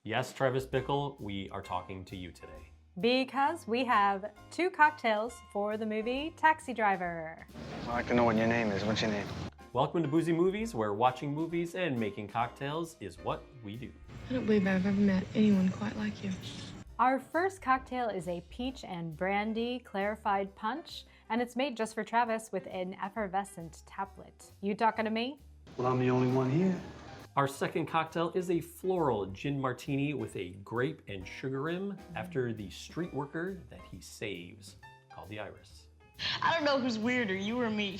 Yes, Travis Bickle, we are talking to you today. Because we have 2 cocktails for the movie Taxi Driver. I'd like to know what your name is. What's your name? Welcome to Boozy Movies, where watching movies and making cocktails is what we do. I don't believe I've ever met anyone quite like you. Our first cocktail is a peach and brandy clarified punch, and it's made just for Travis with an effervescent tablet. You talking to me? Well, I'm the only one here. Our second cocktail is a floral gin martini with a grape and sugar rim after the street worker that he saves, called the Iris. I don't know who's weirder, you or me.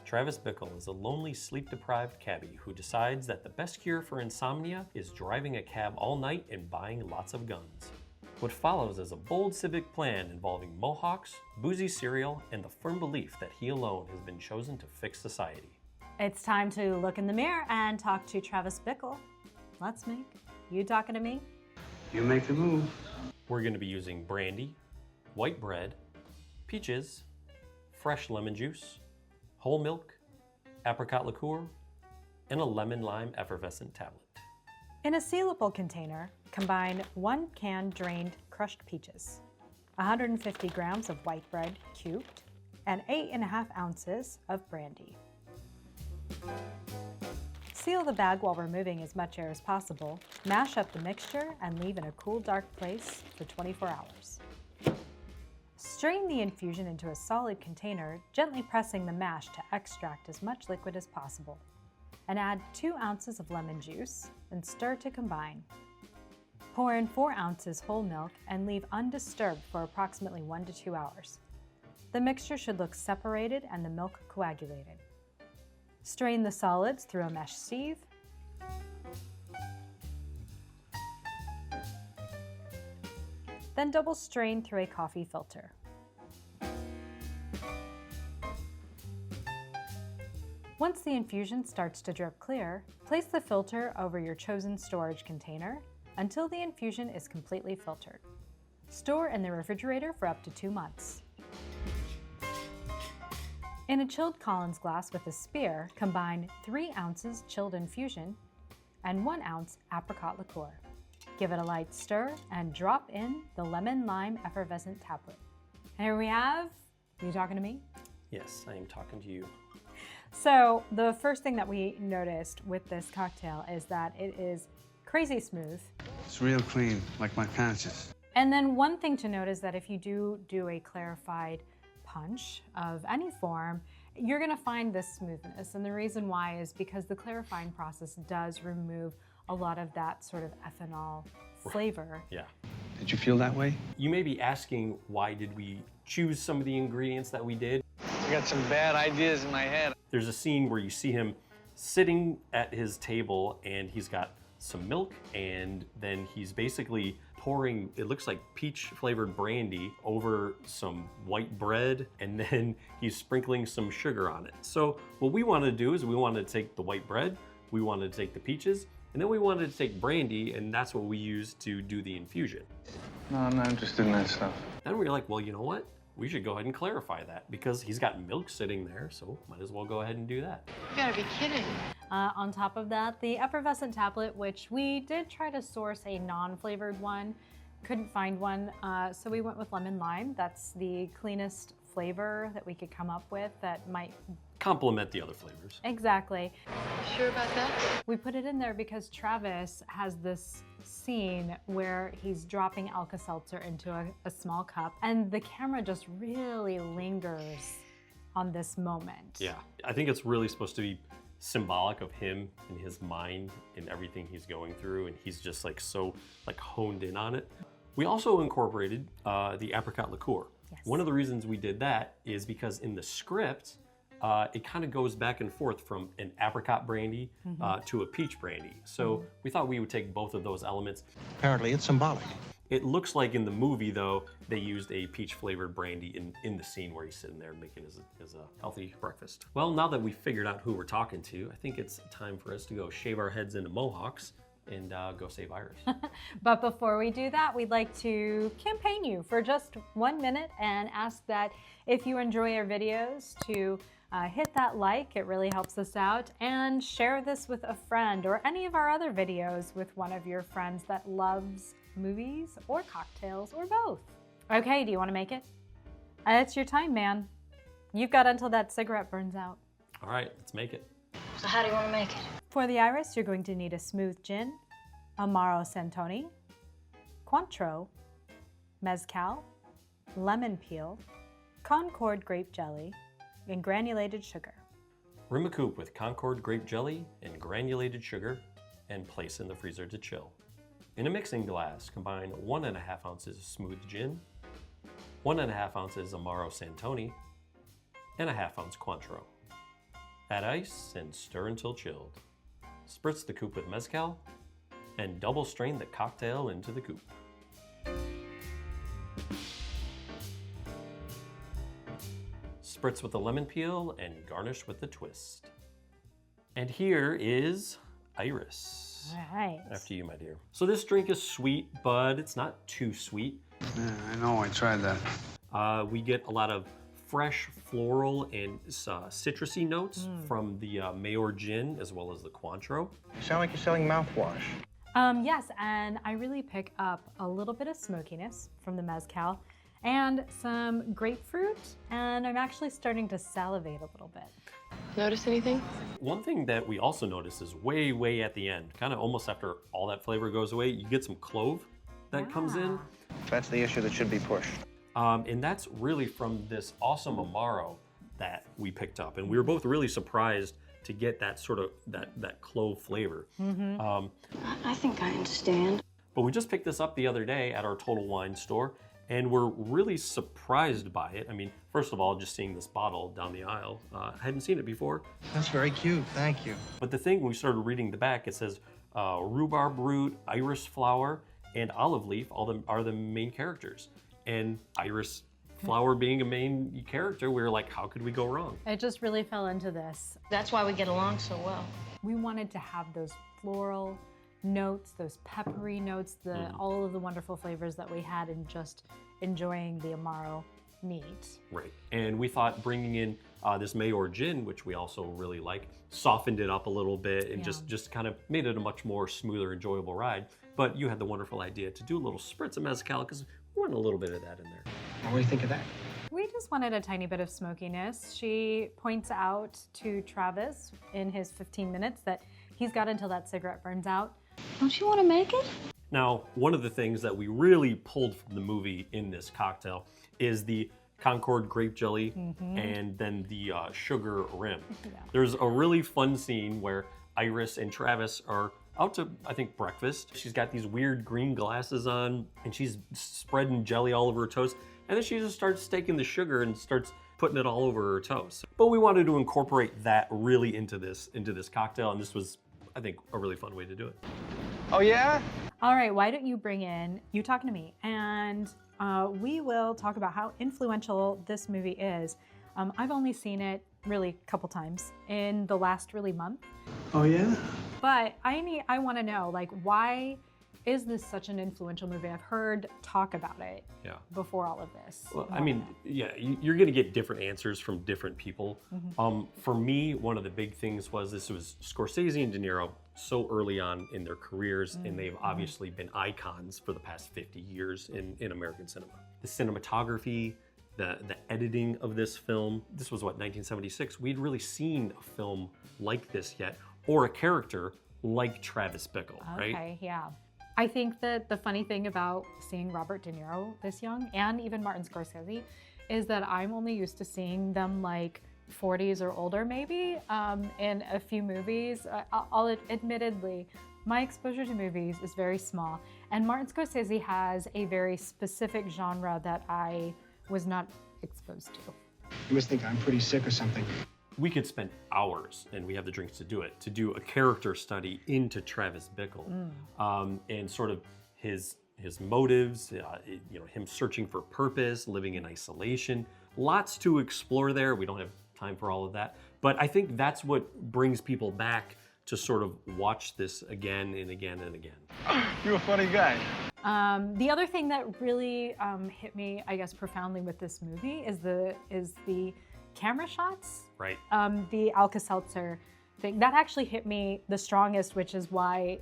Travis Bickle is a lonely, sleep-deprived cabbie who decides that the best cure for insomnia is driving a cab all night and buying lots of guns. What follows is a bold civic plan involving mohawks, boozy cereal, and the firm belief that he alone has been chosen to fix society. It's time to look in the mirror and talk to Travis Bickle. Let's make. You talking to me? You make the move. We're going to be using brandy, white bread, peaches, fresh lemon juice, whole milk, apricot liqueur, and a lemon-lime effervescent tablet. In a sealable container, combine 1 can drained crushed peaches, 150 grams of white bread cubed, and 8.5 ounces of brandy. Seal the bag while removing as much air as possible. Mash up the mixture and leave in a cool, dark place for 24 hours. Strain the infusion into a solid container, gently pressing the mash to extract as much liquid as possible. And add 2 ounces of lemon juice and stir to combine. Pour in 4 ounces whole milk and leave undisturbed for approximately 1 to 2 hours. The mixture should look separated and the milk coagulated. Strain the solids through a mesh sieve. Then double strain through a coffee filter. Once the infusion starts to drip clear, place the filter over your chosen storage container until the infusion is completely filtered. Store in the refrigerator for up to 2 months. In a chilled Collins glass with a spear, combine 3 ounces chilled infusion and 1 ounce apricot liqueur. Give it a light stir and drop in the lemon-lime effervescent tablet. And here we have, you talking to me? Yes, I am talking to you. So the first thing that we noticed with this cocktail is that it is crazy smooth. It's real clean, like my conscience. And then one thing to note is that if you do a clarified punch of any form, you're gonna find this smoothness. And the reason why is because the clarifying process does remove a lot of that sort of ethanol flavor. Yeah. Did you feel that way? You may be asking, why did we choose some of the ingredients that we did? I got some bad ideas in my head. There's a scene where you see him sitting at his table and he's got some milk and then he's basically pouring, it looks like peach flavored brandy over some white bread and then he's sprinkling some sugar on it. So what we wanted to do is we wanted to take the white bread, we wanted to take the peaches, and then we wanted to take brandy, and that's what we used to do the infusion. No, I'm not interested in that stuff. Then we were like, well, you know what? We should go ahead and clarify that because he's got milk sitting there, so might as well go ahead and do that. You gotta be kidding. On top of that, the effervescent tablet, which we did try to source a non-flavored one, couldn't find one, so we went with lemon lime. That's the cleanest flavor that we could come up with that might Complement the other flavors. exactly. You sure about that? We put it in there because Travis has this scene where he's dropping Alka-Seltzer into a small cup and the camera just really lingers on this moment. Yeah, I think it's really supposed to be symbolic of him and his mind and everything he's going through, and he's just like so like honed in on it. We also incorporated the apricot liqueur. Yes. One of the reasons we did that is because in the script, it kind of goes back and forth from an apricot brandy to a peach brandy. So we thought we would take both of those elements. Apparently it's symbolic. It looks like in the movie, though, they used a peach-flavored brandy in the scene where he's sitting there making his healthy breakfast. Well, now that we've figured out who we're talking to, I think it's time for us to go shave our heads into mohawks and go save Iris. But before we do that, we'd like to campaign you for just 1 minute and ask that if you enjoy our videos to Hit that like, it really helps us out, and share this with a friend or any of our other videos with one of your friends that loves movies or cocktails or both. Okay, do you want to make it? It's your time, man. You've got until that cigarette burns out. All right, let's make it. So how do you want to make it? For the iris, you're going to need a smooth gin, Amaro Santoni, Cointreau, mezcal, lemon peel, Concord grape jelly, and granulated sugar. Rim a coupe with Concord grape jelly and granulated sugar and place in the freezer to chill. In a mixing glass, combine 1.5 ounces of smooth gin, 1.5 ounces Amaro Santoni, and a 1/2 ounce Cointreau. Add ice and stir until chilled. Spritz the coupe with mezcal and double strain the cocktail into the coupe. Spritz with the lemon peel and garnish with the twist. And here is Iris. All right. After you, my dear. So this drink is sweet, but it's not too sweet. Yeah, I know, I tried that. We get a lot of fresh floral and citrusy notes from the Mayor Gin as well as the Cointreau. You sound like you're selling mouthwash. Yes, and I really pick up a little bit of smokiness from the mezcal and some grapefruit, and I'm actually starting to salivate a little bit. Notice anything? One thing that we also notice is way at the end, kind of almost after all that flavor goes away, you get some clove that comes in. That's the issue that should be pushed. And that's really from this awesome Amaro that we picked up. And we were both really surprised to get that sort of, that clove flavor. I think I understand. But we just picked this up the other day at our Total Wine store, and we're really surprised by it. I mean, first of all, just seeing this bottle down the aisle, I hadn't seen it before. That's very cute, thank you. But the thing, when we started reading the back, it says rhubarb root, iris flower, and olive leaf are the main characters. And iris flower being a main character, we were like, how could we go wrong? It just really fell into this. That's why we get along so well. We wanted to have those floral notes, those peppery notes, all of the wonderful flavors that we had in just enjoying the Amaro neat. Right. And we thought bringing in this Mayor Gin, which we also really like, softened it up a little bit and just kind of made it a much more smoother, enjoyable ride. But you had the wonderful idea to do a little spritz of mezcal because we want a little bit of that in there. What do you think of that? We just wanted a tiny bit of smokiness. She points out to Travis in his 15 minutes that he's got until that cigarette burns out. Don't you want to make it? Now, one of the things that we really pulled from the movie in this cocktail is the Concord grape jelly and then the sugar rim. There's a really fun scene where Iris and Travis are out to, I think, breakfast. She's got these weird green glasses on and she's spreading jelly all over her toast. And then she just starts staking the sugar and starts putting it all over her toast. But we wanted to incorporate that really into this cocktail, and this was, I think, a really fun way to do it. Oh yeah? All right, why don't you bring in You Talking to Me, and we will talk about how influential this movie is. I've only seen it really a couple times in the last really month. Oh yeah? But I want to know, like, why is this such an influential movie? I've heard talk about it before all of this. Well, I mean, yeah, you're gonna get different answers from different people. For me, one of the big things was this was Scorsese and De Niro so early on in their careers, and they've obviously been icons for the past 50 years in American cinema. The cinematography, the editing of this film, this was what, 1976? We'd really seen a film like this yet, or a character like Travis Bickle, right? Okay, yeah. I think that the funny thing about seeing Robert De Niro this young, and even Martin Scorsese, is that I'm only used to seeing them like 40s or older maybe in a few movies. Admittedly, my exposure to movies is very small, and Martin Scorsese has a very specific genre that I was not exposed to. You must think I'm pretty sick or something. We could spend hours, and we have the drinks to do it, to do a character study into Travis Bickle and sort of his motives, him searching for purpose, living in isolation. Lots to explore there. We don't have time for all of that. But I think that's what brings people back to sort of watch this again and again and again. You're a funny guy. The other thing that really hit me, I guess, profoundly with this movie is the camera shots. Right. The Alka-Seltzer thing, that actually hit me the strongest, which is why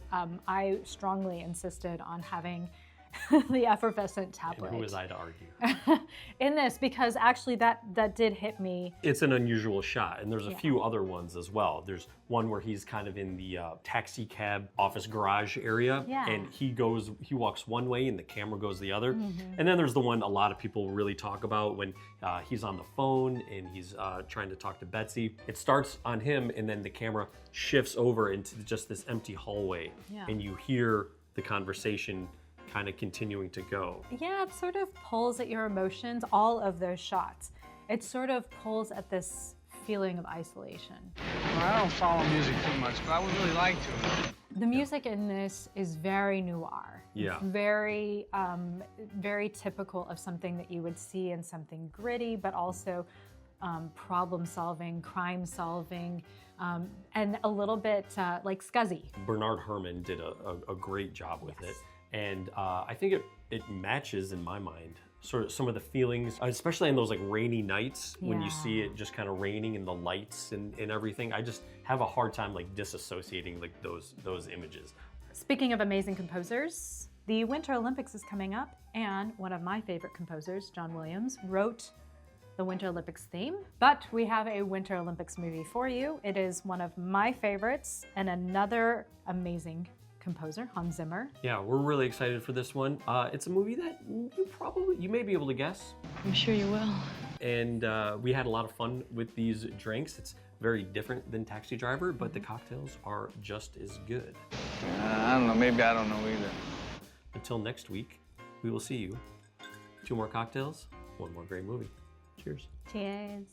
I strongly insisted on having the effervescent tablet. And who was I to argue? In this, because actually that did hit me. It's an unusual shot, and there's a few other ones as well. There's one where he's kind of in the taxi cab office garage area, and he walks one way and the camera goes the other. And then there's the one a lot of people really talk about when he's on the phone and he's trying to talk to Betsy. It starts on him and then the camera shifts over into just this empty hallway, and you hear the conversation kind of continuing to go. Yeah, it sort of pulls at your emotions, all of those shots. It sort of pulls at this feeling of isolation. Well, I don't follow music too much, but I would really like to. The music in this is very noir. Yeah. Very, very typical of something that you would see in something gritty, but also problem solving, crime solving, and a little bit like scuzzy. Bernard Herrmann did a great job with it. And I think it matches, in my mind, sort of some of the feelings, especially on those like rainy nights when you see it just kind of raining and the lights and everything. I just have a hard time like disassociating like those images. Speaking of amazing composers, the Winter Olympics is coming up, and one of my favorite composers, John Williams, wrote the Winter Olympics theme. But we have a Winter Olympics movie for you. It is one of my favorites and another amazing composer, Hans Zimmer. Yeah, we're really excited for this one. It's a movie that you may be able to guess. I'm sure you will. And we had a lot of fun with these drinks. It's very different than Taxi Driver, but the cocktails are just as good. I don't know, maybe I don't know either. Until next week, we will see you. 2 more cocktails, 1 more great movie. Cheers. Cheers.